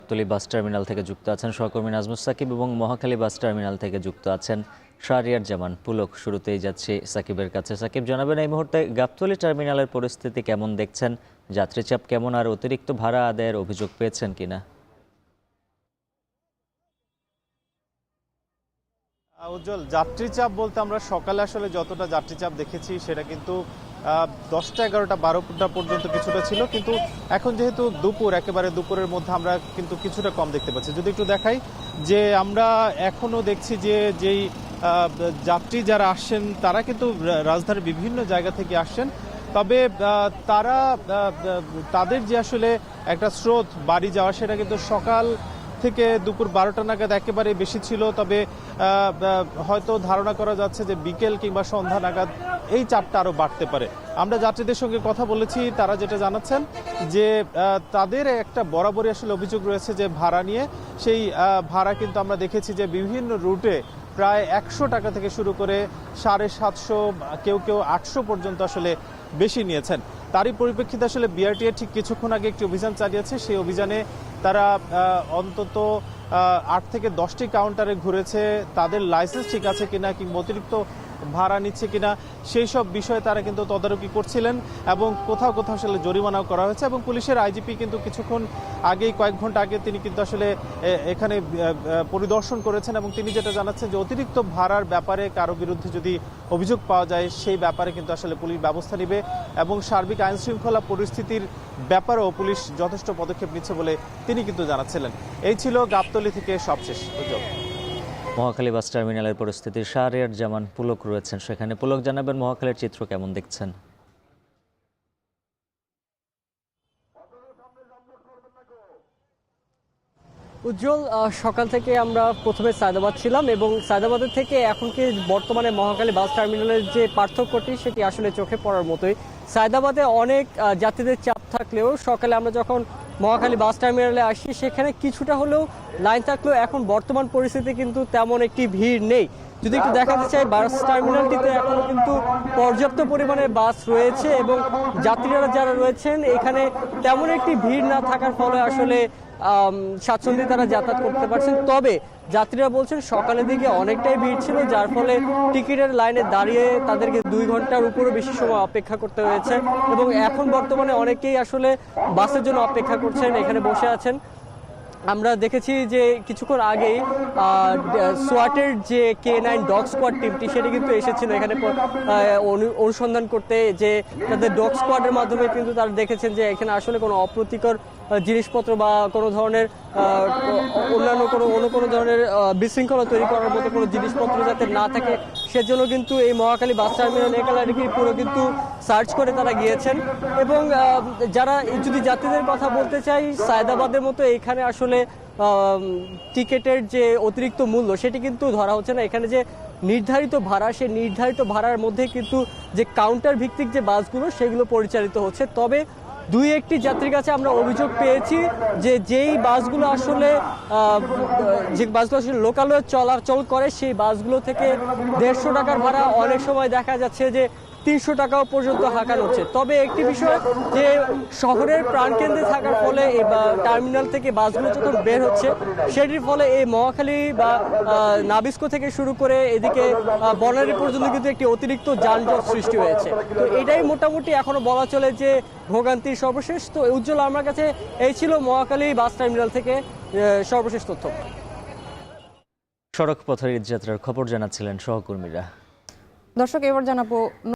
Gabtali bus terminal থেকে যুক্ত আছেন সহকর্মী নাজমুস সাকিব এবং মহাখালী বাস টার্মিনাল থেকে যুক্ত আছেন শাহরিয়ার জামান পুলক। শুরুতেই যাচ্ছি সাকিবের কাছে। সাকিব, জানাবেন এই মুহূর্তে গাবতলী টার্মিনালের পরিস্থিতি কেমন দেখছেন? যাত্রী চাপ কেমন আর অতিরিক্ত ভাড়া আদায়ের অভিযোগ পেয়েছেন কিনা? উজ্জ্বল, যাত্রী চাপ বলতে আমরা সকালে আসলে যতটা যাত্রী চাপ দেখেছি সেটা কিন্তু 10টা 11টা 12টা পর্যন্ত কিছুটা ছিল, কিন্তু এখন যেহেতু দুপুর, একেবারে দুপুরের মধ্যে আমরা কিন্তু কিছুটা কম দেখতে পাচ্ছি। যদি একটু দেখাই যে আমরা এখনো দেখছি যে যেই যাত্রী যারা আসছেন তারা কিন্তু রাজধানীর বিভিন্ন জায়গা থেকে আসছেন, তবে তারা তাদের যে আসলে একটা স্রোত বাড়ি যাওয়া সেটা কিন্তু সকাল থেকে দুপুর 12টা নাগাদ একেবারে বেশি ছিল। তবে হয়তো ধারণা করা যাচ্ছে যে বিকেল কিংবা সন্ধ্যা নাগাদ এই চাপটা আরও বাড়তে পারে। আমরা যাত্রীদের সঙ্গে কথা বলেছি, তারা যেটা জানাচ্ছেন যে তাদের একটা বরাবরই আসলে অভিযোগ রয়েছে যে ভাড়া নিয়ে। সেই ভাড়া কিন্তু আমরা দেখেছি যে বিভিন্ন রুটে প্রায় 100 টাকা থেকে শুরু করে 750, কেউ কেউ 800 পর্যন্ত আসলে বেশি নিয়েছেন। তারই পরিপ্রেক্ষিতে আসলে বিআরটিএ ঠিক কিছুক্ষণ আগে একটি অভিযান চালিয়েছে। সেই অভিযানে তারা অন্তত 8 থেকে 10টি কাউন্টারে ঘুরেছে। তাদের লাইসেন্স ঠিক আছে কিনা কিংবা অতিরিক্ত ভাড়া নিচ্ছে কিনা সেই সব বিষয়ে তারা কিন্তু তদারকি করছিলেন এবং কোথাও কোথাও আসলে জরিমানাও করা হয়েছে। এবং পুলিশের আইজিপি কিন্তু কিছুক্ষণ আগেই, কয়েক ঘন্টা আগে তিনি কিন্তু আসলে এখানে পরিদর্শন করেছেন এবং তিনি যেটা জানাচ্ছেন যে অতিরিক্ত ভাড়ার ব্যাপারে কারো বিরুদ্ধে যদি অভিযোগ পাওয়া যায় সেই ব্যাপারে কিন্তু আসলে পুলিশ ব্যবস্থা নেবে এবং সার্বিক আইন শৃঙ্খলা পরিস্থিতির ব্যাপারেও পুলিশ যথেষ্ট পদক্ষেপ নিচ্ছে বলে তিনি কিন্তু জানাচ্ছিলেন। এই ছিল গাবতলী থেকে সবশেষ। মহাখালী বাস টার্মিনালের পরিস্থিতি, শাহরিয়ার জামান পুলক রয়েছেন সেখানে। পুলক, জানাবেন মহাখালীর চিত্র কেমন দেখছেন? উজ্জ্বল, সকাল থেকে আমরা প্রথমে সায়দাবাদ ছিলাম এবং সায়দাবাদের থেকে এখন কি বর্তমানে মহাখালী বাস টার্মিনালের যে পার্থক্যটি সেটি আসলে চোখে পড়ার মতোই। সায়দাবাদে অনেক যাত্রীদের চাপ থাকলেও সকালে আমরা যখন মহাখালী বাস টার্মিনালে আসি সেখানে কিছুটা হলেও লাইন থাকলেও এখন বর্তমান পরিস্থিতি কিন্তু তেমন একটি ভিড় নেই। যদি একটু দেখাতে চাই, বাস টার্মিনালটিতে এখনো কিন্তু পর্যাপ্ত পরিমাণে বাস রয়েছে এবং যাত্রীরা যারা রয়েছেন এখানে তেমন একটি ভিড় না থাকার ফলে আসলে স্বাচ্ছন্দ্যে তারা যাতায়াত করতে পারছেন। তবে যাত্রীরা বলছেন সকালের দিকে অনেকটাই ভিড় ছিল, যার ফলে টিকিটের লাইনে দাঁড়িয়ে তাদেরকে 2 ঘন্টার উপরও বেশি সময় অপেক্ষা করতে হয়েছে এবং এখন বর্তমানে অনেকেই আসলে বাসের জন্য অপেক্ষা করছেন, এখানে বসে আছেন। আমরা দেখেছি যে কিছুক্ষণ আগেই সোয়াটের যে K9 ডগ স্কোয়াড টিমটি সেটি কিন্তু এসেছিল এখানে অনুসন্ধান করতে, যে তাদের ডগ স্কোয়াডের মাধ্যমে কিন্তু তারা দেখেছেন যে এখানে আসলে কোনো অপ্রীতিকর জিনিসপত্র বা কোনো ধরনের অন্যান্য কোনো ধরনের বিশৃঙ্খলা তৈরি করার মতো কোনো জিনিসপত্র যাতে না থাকে সেজন্য কিন্তু এই মহাখালী বাস টার্মিনাল এলাকাটি পুরো কিন্তু সার্চ করে তারা গিয়েছেন। এবং যারা যদি যাত্রীদের কথা বলতে চাই, সায়দাবাদের মতো এখানে আসলে টিকিটের যে অতিরিক্ত মূল্য সেটি কিন্তু ধরা হচ্ছে না। এখানে যে নির্ধারিত ভাড়া, সেই নির্ধারিত ভাড়ার মধ্যে কিন্তু যে কাউন্টার ভিত্তিক যে বাসগুলো সেগুলো পরিচালিত হচ্ছে। তবে 2-1টি যাত্রীর কাছে আমরা অভিযোগ পেয়েছি যে যেই বাসগুলো আসলে লোকালয়ে চলাচল করে সেই বাসগুলো থেকে 150 টাকার ভাড়া অনেক সময় দেখা যাচ্ছে যে 300 টাকাও পর্যন্ত হাঁকানো হচ্ছে। তবে একটি বিষয় যে শহরের প্রাণকেন্দ্রে থাকার ফলে এই টার্মিনাল থেকে বাসগুলো যখন বের হচ্ছে সেটির ফলে এই মহাখালী বা নাবিস্কো থেকে শুরু করে এদিকে বনানী পর্যন্ত কিন্তু একটি অতিরিক্ত যানজট সৃষ্টি হয়েছে। তো এটাই মোটামুটি এখনো বলা চলে যে ভোগান্তির সর্বশেষ। তো উজ্জ্বল, আমার কাছে এই ছিল মহাখালী বাস টার্মিনাল থেকে সর্বশেষ তথ্য। সড়ক পথের যাত্রার খবর জানাচ্ছিলেন সহকর্মীরা। দর্শক, এবার জানাবো